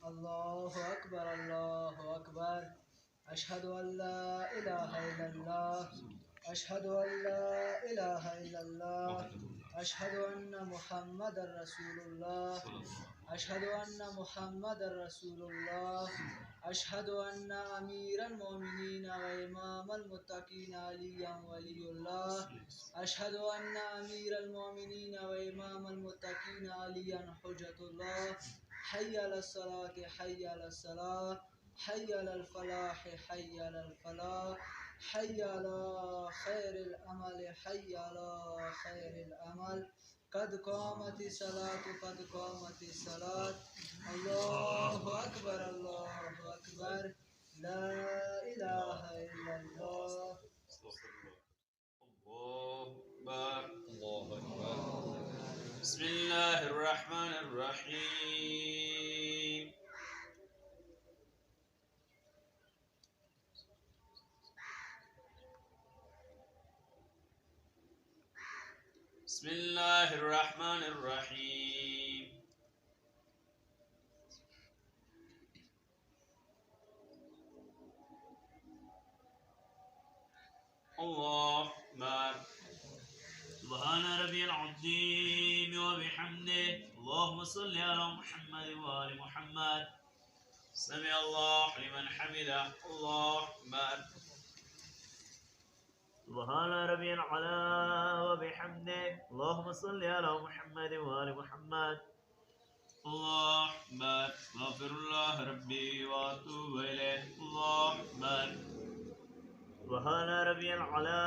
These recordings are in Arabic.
الله أكبر الله أكبر أشهد أن لا إله إلا الله أشهد أن لا إله إلا الله أشهد أن محمد رسول الله أشهد أن محمد رسول الله أشهد أن أمير المؤمنين وإمام المتقين عليا ولي الله أشهد أن أمير المؤمنين وإمام المتقين عليا حجة الله حي على الصلاة حي على الصلاة حي على الفلاح حي على الفلاح حي على خير الأمل حي على خير الأمل قد قامت الصلاة قد قامت الصلاة الله أكبر الله أكبر لا إله إلا الله الله أكبر بسم الله الرحمن الرحيم بسم الله الرحمن الرحيم الله أكبر سبحان ربي العظيم وبحمده اللهم صل على محمد وآل محمد سمع الله لمن حمده الله أكبر سبحان ربي العلا وبحمده اللهم صل على محمد وآل محمد الله أكبر أستغفر الله ربي وأتوب إليه الله أكبر سبحان ربي العلا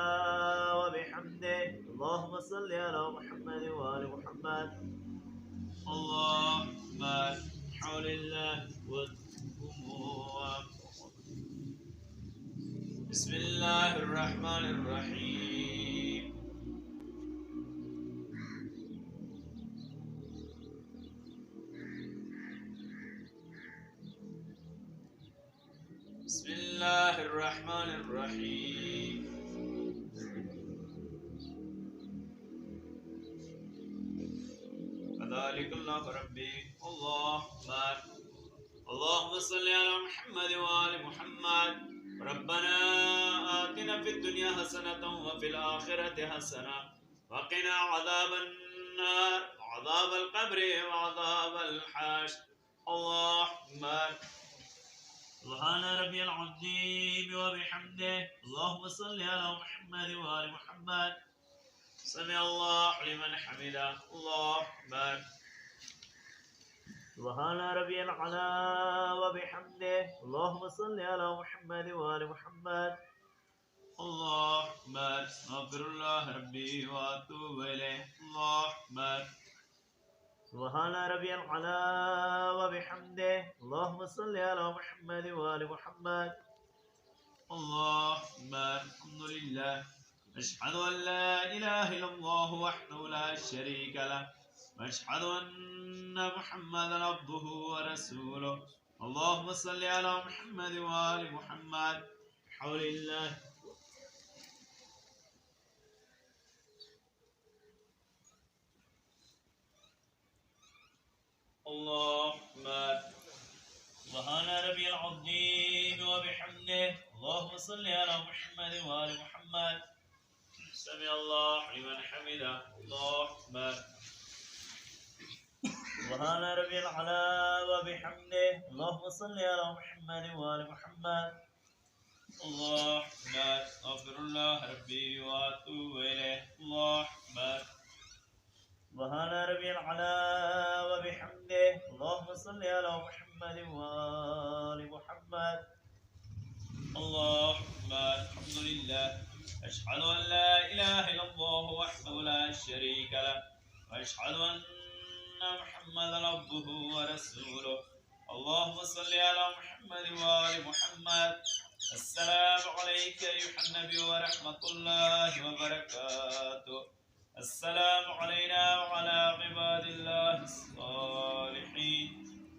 وبحمده اللهم صل على محمد وآل محمد الله أكبر حول الله والأمور بسم الله الرحمن الرحيم بسم الله الرحمن الرحيم كذلك الله ربي الله أكبر اللهم صل على محمد وآل محمد ربنا آتنا في الدنيا حسنة وفي الآخرة حسنة وقنا عذاب النار وعذاب القبر وعذاب الحشر الله أكبر سبحان ربي العظيم وبحمده اللهم صل على محمد وآل محمد سمع الله لمن حمده الله أكبر سبحان ربي العلا وبحمده اللهم صل على محمد وآل محمد الله أكبر أستغفر الله ربي وأتوب إليه الله أكبر سبحان ربي العلا وبحمده اللهم صل على محمد وآل محمد الله أكبر الحمد لله أشهد أن لا إله إلا الله وحده لا شريك له وأشهد أن محمدا عبده ورسوله اللهم صل على محمد وآل محمد حول الله الله أكبر سبحان ربي العظيم وبحمده اللهم صل على محمد وآل محمد سمع الله لمن حمده الله أكبر سبحان ربي العلا وبحمده اللهم صل على محمد وآل محمد الله أكبر أستغفر الله ربي وأتوب إليه الله أكبر سبحان ربي العلا وبحمده اللهم صل على محمد وآل محمد الله أكبر الحمد لله أشهد أن لا إله إلا الله وحده لا شريك له وأشهد أن محمدا عبده ورسوله اللهم صل على محمد وآل محمد السلام عليك أيها النبي ورحمة الله وبركاته السلام علينا وعلى عباد الله الصالحين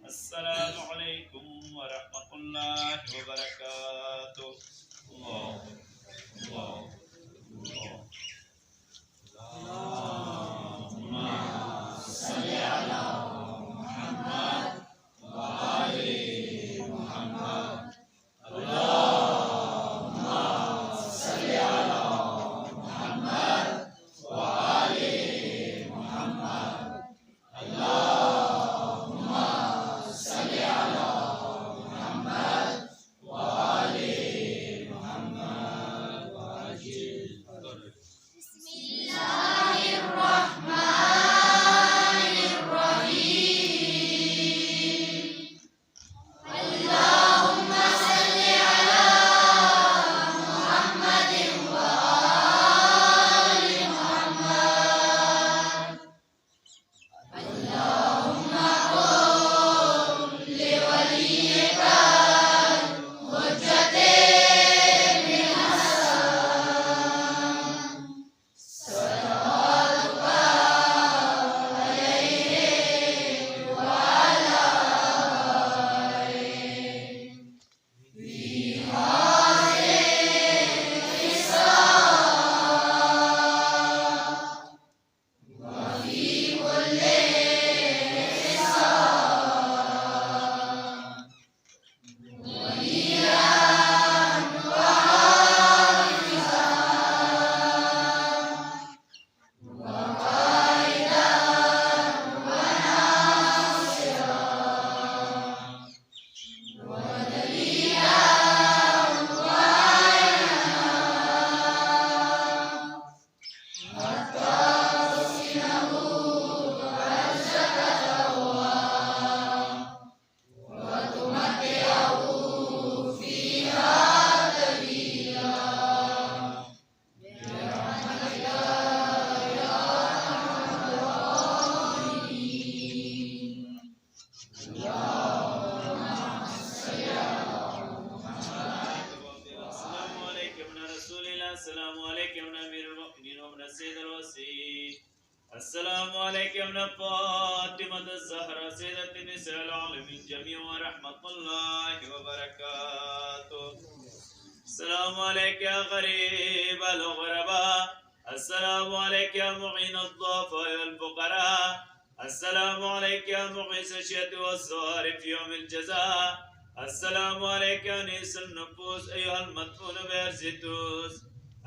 السلام عليكم ورحمة الله وبركاته الله الله الله اللهم صل على محمد وآل عليك يا ابن أمير المؤمنين وابن السيد الوصي. السلام عليك يا ابن فاطمة الزهراء سيدة النساء العالمين جميعا ورحمة الله وبركاته. السلام عليك يا غريب الغرباء. السلام عليك يا معين الضعفاء والفقراء. السلام عليك يا مغيث الشية والسوار في يوم الجزاء. السلام عليك يا أنيس النفوس أيها المدفون بأرزيتوس.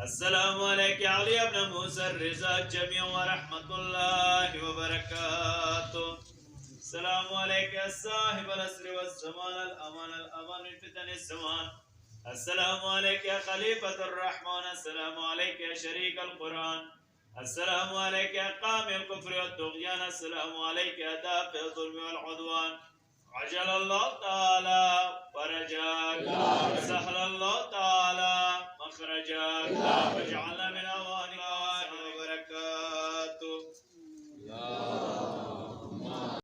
السلام عليك يا علي بن موسى الرزاق جميعا ورحمة الله وبركاته. السلام عليك يا صاحب الأسر والزمان الأمان من فتن الزمان. السلام عليك يا خليفة الرحمن. السلام عليك يا شريك القرآن. السلام عليك يا قامي الكفر والطغيان. السلام عليك يا دافع الظلم والعدوان. عجل الله تعالى فرجك وسهل الله تعالى مخرجك واجعلنا من